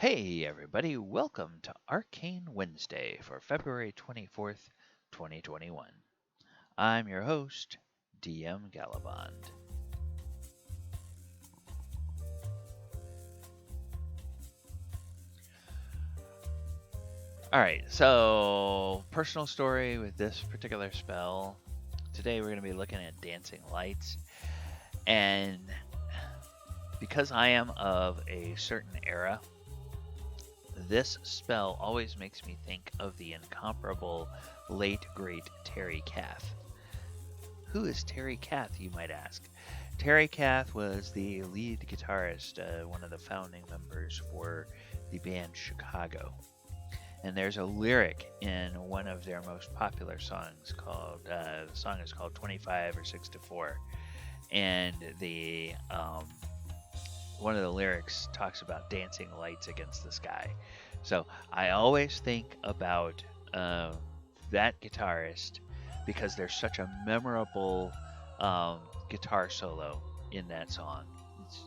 Hey everybody, welcome to Arcane Wednesday for February 24th, 2021. I'm your host, DM Gallibond. Alright, so personal story with this particular spell. Today we're going to be looking at Dancing Lights, and because I am of a certain era, this spell always makes me think of the incomparable late great Terry Kath. Who is Terry Kath, you might ask? Terry Kath was the lead guitarist, one of the founding members for the band Chicago. And there's a lyric in one of their most popular songs called, the song is called 25 or 6 to 4. And one of the lyrics talks about dancing lights against the sky. So I always think about that guitarist because there's such a memorable guitar solo in that song. It's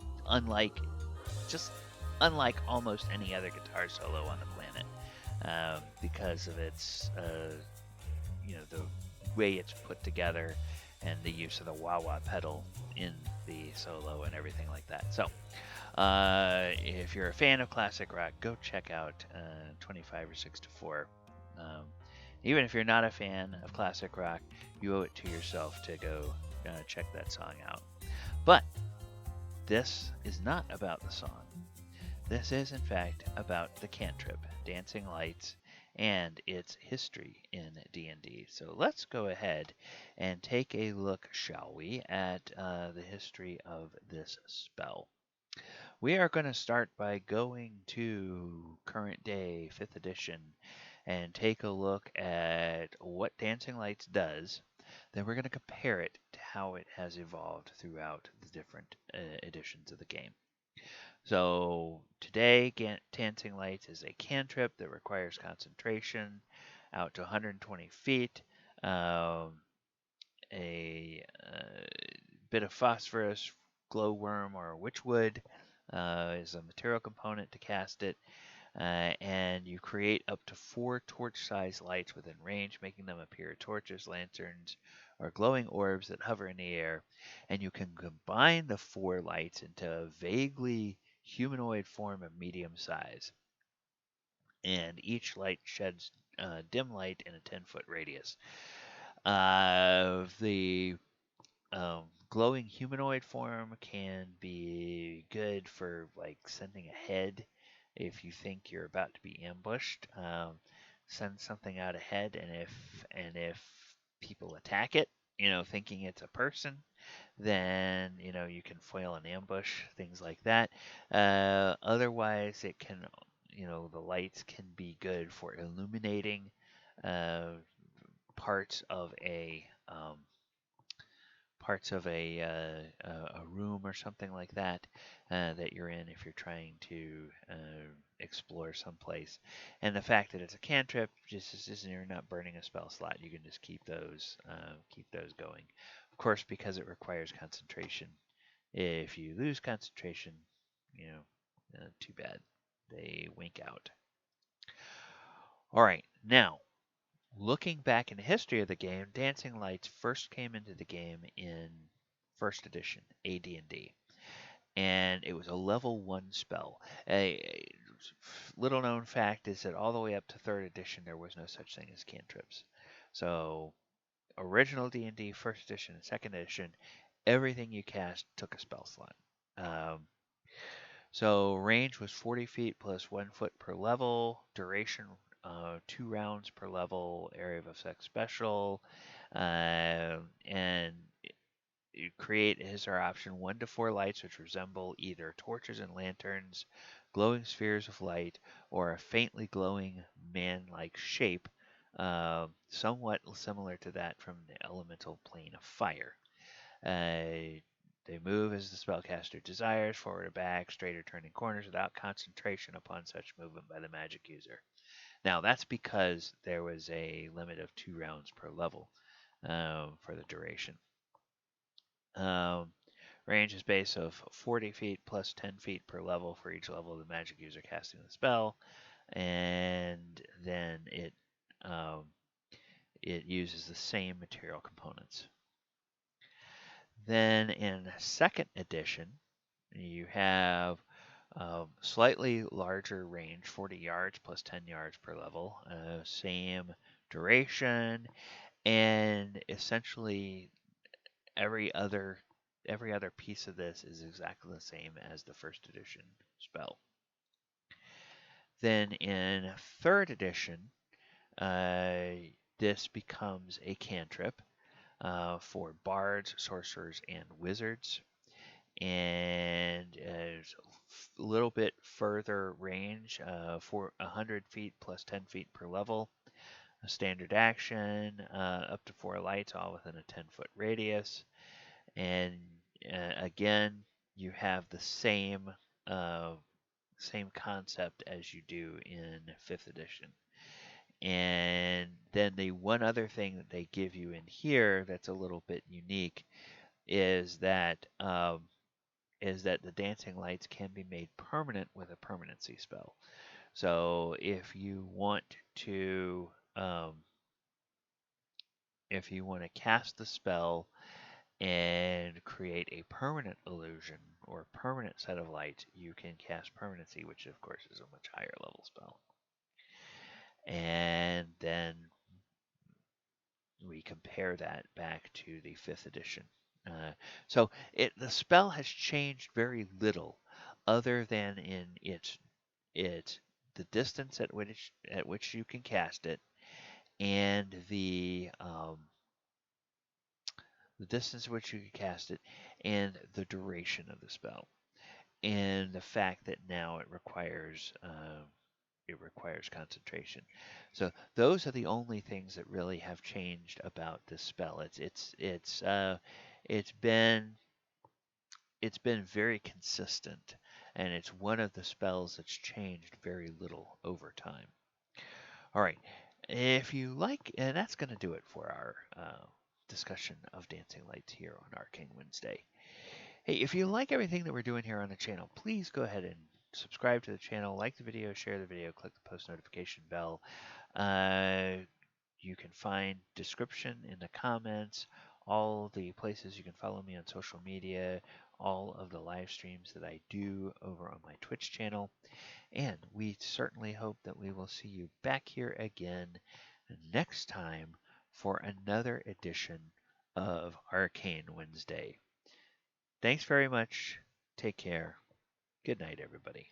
just unlike almost any other guitar solo on the planet because of its, the way it's put together and the use of the wah-wah pedal in the solo and everything like that. So, if you're a fan of classic rock, go check out 25 or 6 to 4. Even if you're not a fan of classic rock, you owe it to yourself to go check that song out. But this is not about the song. This is, in fact, about the Cantrip, Dancing Lights, and its history in D&D. So let's go ahead and take a look, shall we, at the history of this spell. We are going to start by going to current day 5th edition and take a look at what Dancing Lights does. Then we're going to compare it to how it has evolved throughout the different editions of the game. So today, Dancing Lights is a cantrip that requires concentration out to 120 feet, a bit of phosphorus, glowworm, or witchwood is a material component to cast it. And you create up to 4 torch-sized lights within range, making them appear torches, lanterns, or glowing orbs that hover in the air. And you can combine the 4 lights into a vaguely humanoid form of medium size. And each light sheds dim light in a 10-foot radius. The glowing humanoid form can be good for like sending ahead if you think you're about to be ambushed. Send something out ahead, and if people attack it, thinking it's a person, then you can foil an ambush, things like that. Otherwise, it can, the lights can be good for illuminating parts of a room or something like that that you're in if you're trying to explore someplace. And the fact that it's a cantrip just is you're not burning a spell slot. You can just keep those going. Of course, because it requires concentration. If you lose concentration, too bad. They wink out. All right, now looking back in the history of the game, Dancing Lights first came into the game in first edition AD&D, and it was a level 1 spell. A little known fact is that all the way up to 3rd edition there was no such thing as cantrips. So original D&D, first edition and second edition, everything you cast took a spell slot. So range was 40 feet plus 1 foot per level. Duration 2 rounds per level. Area of effect special. And you create is our option 1 to 4 lights which resemble either torches and lanterns, glowing spheres of light, or a faintly glowing man-like shape, somewhat similar to that from the elemental plane of fire. They move as the spellcaster desires, forward or back, straight or turning corners, without concentration upon such movement by the magic user. Now, that's because there was a limit of 2 rounds per level for the duration. Range is base of 40 feet plus 10 feet per level for each level of the magic user casting the spell, and then it uses the same material components. Then in second edition, you have slightly larger range, 40 yards plus 10 yards per level, same duration, and essentially every other piece of this is exactly the same as the first edition spell. Then in third edition, this becomes a cantrip for bards, sorcerers, and wizards, and a little bit further range for 100 feet plus 10 feet per level. A standard action, up to 4 lights, all within a 10-foot radius. And again, you have the same concept as you do in 5th edition. And then the one other thing that they give you in here that's a little bit unique is that the dancing lights can be made permanent with a permanency spell. So if you want to cast the spell and create a permanent illusion or a permanent set of lights, you can cast permanency, which of course is a much higher level spell. And then we compare that back to the 5th edition. So the spell has changed very little, other than in the distance at which you can cast it, and the distance at which you can cast it, and the duration of the spell, and the fact that now it requires concentration. So those are the only things that really have changed about this spell. It's been very consistent, and it's one of the spells that's changed very little over time. All right, if you like, and that's going to do it for our discussion of Dancing Lights here on Arcane Wednesday. Hey, if you like everything that we're doing here on the channel, please go ahead and subscribe to the channel, like the video, share the video, click the post notification bell. You can find description in the comments, all the places you can follow me on social media, all of the live streams that I do over on my Twitch channel. And we certainly hope that we will see you back here again next time for another edition of Arcane Wednesday. Thanks very much. Take care. Good night, everybody.